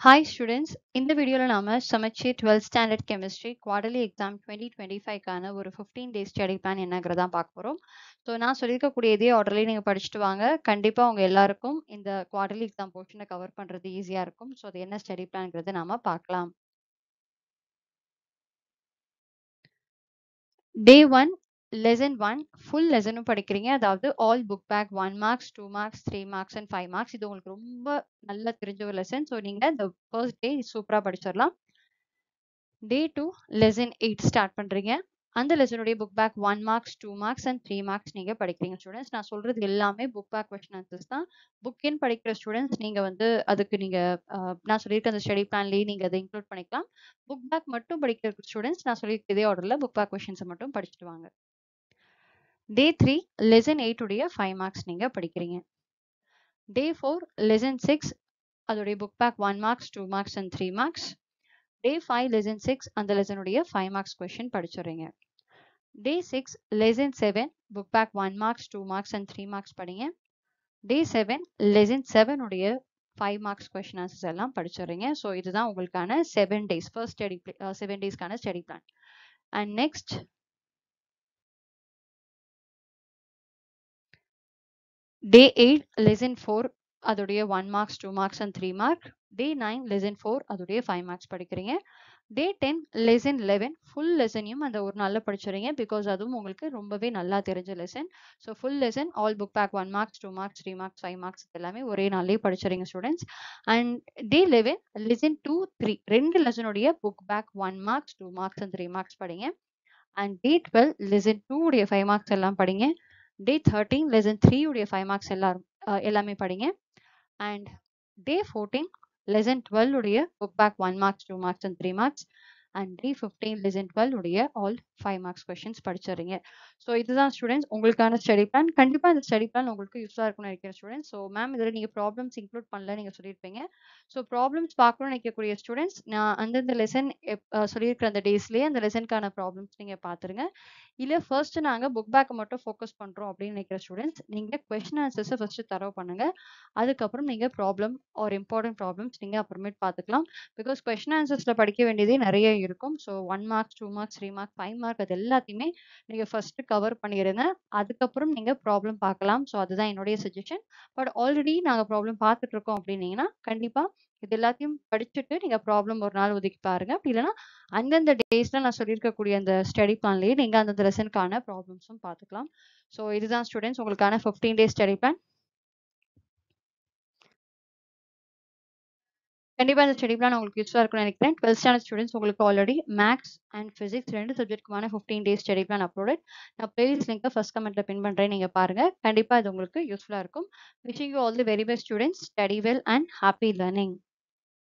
Hi students, இந்த வீடியோல நாம சமச்சீர் 12th standard chemistry quarterly exam 2025க்கான ஒரு 15 டேஸ் ஸ்டடி பிளான் என்னங்கிறத பார்க்க போறோம். ஸோ நான் சொல்லியிருக்கக்கூடிய இதே ஆர்டர்லேயே நீங்கள் படிச்சுட்டு வாங்க. கண்டிப்பாக உங்கள் எல்லாருக்கும் இந்த குவார்டர்லி எக்ஸாம் போர்ஷனை கவர் பண்ணுறது ஈஸியாக இருக்கும். ஸோ அது என்ன ஸ்டடி பிளான்ங்கிறத நாம பார்க்கலாம். டே 1 லெசன் 1 ஃபுல் லெசனும் படிக்கிறீங்க. அதாவது all book back 1 marks 2 marks 3 marks and 5 marks. இது உங்களுக்கு ரொம்ப நல்லா தெரிஞ்ச ஒரு லெசன். ஸோ நீங்கள் இந்த ஃபர்ஸ்ட் டே சூப்பராக படிச்சிடலாம். டே 2 லெசன் 8 ஸ்டார்ட் பண்றீங்க. அந்த லெசனுடைய book back 1 marks 2 marks and 3 marks நீங்க படிக்கிறீங்க ஸ்டூடெண்ட்ஸ். நான் சொல்றது எல்லாமே புக் பேக் கொஸ்டின் ஆன்சர்ஸ் தான். புக் இன் படிக்கிற ஸ்டூடெண்ட்ஸ் நீங்க வந்து அதுக்கு நீங்க நான் சொல்லியிருக்க அந்த ஸ்டடி பிளான்லயே நீங்க அதை இன்க்ளூட் பண்ணிக்கலாம். புக் பேக் மட்டும் படிக்கிற ஸ்டூடெண்ட்ஸ் நான் சொல்லியிருக்க இதே ஆர்டர்ல புக் பேக் கொஸ்டின்ஸை மட்டும் படிச்சுட்டு வாங்க. டே 3 லெசன் 8 உடைய 5 மார்க்ஸ் நீங்க படிக்கிறீங்க. டே 4 லெசன் 6 அதோடைய book back 1 marks 2 marks and 3 marks. Day 5 lesson 6 அந்த லெசனுடைய 5 மார்க்ஸ் கொஸ்டின் படிச்சுறீங்க. Day 6 lesson 7 book back 1 marks 2 marks and 3 marks படிங்க. டே 7 லெசன் 7 உடைய 5 மார்க்ஸ் கொஸ்டின் ஆன்சர்ஸ் எல்லாம் படிச்சுறீங்க. ஸோ இதுதான் உங்களுக்கான 7 டேஸ் ஃபர்ஸ்ட் ஸ்டடி 7 டேஸ்க்கான study plan. And next day 8 lesson 4 அதோடைய 1 marks 2 marks and 3 mark. Day 9 lesson 4 அதோடைய 5 marks படிக்கிறீங்க. டே 10 லெசன் 11 ஃபுல் லெசனையும் அந்த ஒரு நாளில் படிச்சுறீங்க. பிகாஸ் அதுவும் உங்களுக்கு ரொம்பவே நல்லா தெரிஞ்ச லெசன். So full lesson all book back 1 marks 2 marks 3 marks 5 marks எல்லாமே ஒரே நாள்லேயே படிச்சுறீங்க ஸ்டூடெண்ட்ஸ். அண்ட் டே 11 லெசன் 2 3 ரெண்டு லெசனுடைய book back 1 marks 2 marks and 3 marks படிங்க. அண்ட் டே 12 லெசன் 2 உடைய 5 மார்க்ஸ் எல்லாம் படிங்க. டே 13 லெசன் 3 உடைய 5 மார்க்ஸ் எல்லாமே படிங்க. அண்ட் டே 14 லெசன் 12 உடைய book back 1 marks 2 marks and 3 marks. And day 15 lesson 12 உடைய ஆல் 5 மார்க்ஸ் கொஸ்டின்ஸ் படிச்சிடுறீங்க. ஸோ இதுதான் ஸ்டூடெண்ட்ஸ் உங்களுக்கான ஸ்டடி பிளான். கண்டிப்பாக இந்த ஸ்டடி பிளான் உங்களுக்கு யூஸ்ஃபுல்லாக இருக்கும்னு நினைக்கிறேன் ஸ்டூடெண்ட்ஸ். ஸோ மேம் இதில் நீங்கள் ப்ராப்ளம்ஸ் இன்க்ளூட் பண்ணல நீங்கள் சொல்லியிருப்பீங்க. ஸோ ப்ராப்ளம்ஸ் பார்க்கணும்னு நினைக்கக்கூடிய ஸ்டூடெண்ட்ஸ் நான் அந்தந்த லெசன் சொல்லியிருக்கிற அந்த டேஸ்லேயே அந்த லெசனுக்கான ப்ராப்ளம்ஸ் நீங்கள் பார்த்துருங்க. இல்லை ஃபர்ஸ்ட் நாங்கள் புக் பேக்கை மட்டும் ஃபோக்கஸ் பண்ணுறோம் அப்படின்னு நினைக்கிற ஸ்டூடெண்ட்ஸ் நீங்கள் கொஸ்டின் ஆன்சர்ஸை ஃபர்ஸ்ட் தரவு பண்ணுங்க. அதுக்கப்புறம் நீங்கள் ப்ராப்ளம் ஒரு இம்பார்ட்டன்ட் ப்ராப்ளம்ஸ் நீங்கள் அப்புறமேட் பார்த்துக்கலாம். பிகாஸ் கொஸ்டின் ஆன்சர்ஸில் படிக்க வேண்டியதே நிறைய இருக்கும். So 1 marks 2 marks 3 mark 5 mark அது எல்லாத்தையுமே நீங்கள் ஃபர்ஸ்ட் கவர் பண்ணிடுங்க. அதுக்கப்புறம் நீங்கள் ப்ராப்ளம் பார்க்கலாம். ஸோ அதுதான் என்னுடைய சஜஷன். பட் ஆல்ரெடி நாங்கள் ப்ராப்ளம் பார்த்துட்டு இருக்கோம் அப்படின்னீங்கன்னா கண்டிப்பாக இது எல்லாத்தையும் படிச்சுட்டு நீங்கள் ப்ராப்ளம் ஒரு நாள் ஒதுக்கி பாருங்க. அப்படி இல்லைன்னா அந்தந்த டேஸ்ல நான் சொல்லியிருக்கக்கூடிய அந்த ஸ்டடி பிளான்லேயே நீங்கள் அந்தந்த லெசனுக்கான ப்ராப்ளம்ஸும் பார்த்துக்கலாம். ஸோ இதுதான் ஸ்டூடெண்ட்ஸ் உங்களுக்கான 15 டேஸ் ஸ்டடி பிளான். கண்டிப்பா இந்த ஸ்டடி பிளான் உங்களுக்கு யூஸ்ஃபுல்லா இருக்கும்னு நினைக்கிறேன். 12th ஸ்டாண்டர்ட் ஸ்டூடெண்ட்ஸ் உங்களுக்கு already maths and physics 2 சப்ஜெக்ட்டுக்குமான 15 days study plan uploaded. நான் பிளேலிஸ்ட் லிங்க்கை ஃபர்ஸ்ட் கமெண்ட்ல பின் பண்றேன். நீங்க பாருங்க. கண்டிப்பா இது உங்களுக்கு யூஸ்ஃபுல்லா இருக்கும். Wishing you all the very best students. Study well and happy learning.